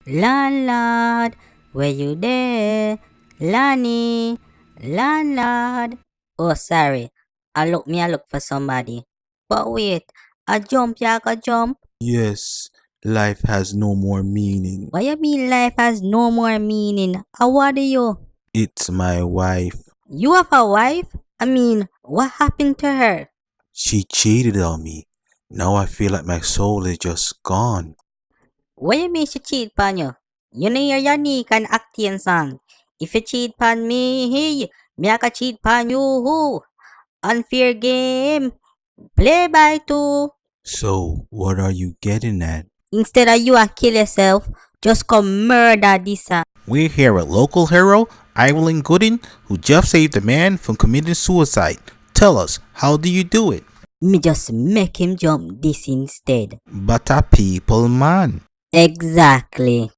Landlord, were you there? Lanny, landlord. Oh, sorry. I look for somebody. But wait, a jump, ya a jump? Yes, life has no more meaning. What you mean life has no more meaning? What are you? It's my wife. You have a wife? I mean, what happened to her? She cheated on me. Now I feel like my soul is just gone. What you mean she cheat on you? You know your unique and acting song. If you cheat on me, me I can cheat on you. Unfair game. Play by two. So, what are you getting at? Instead of you a kill yourself, just come murder this. We're here at local hero Evelyn Gooden, who just saved a man from committing suicide. Tell us, how do you do it? Me just make him jump this instead. But a people man. Exactly.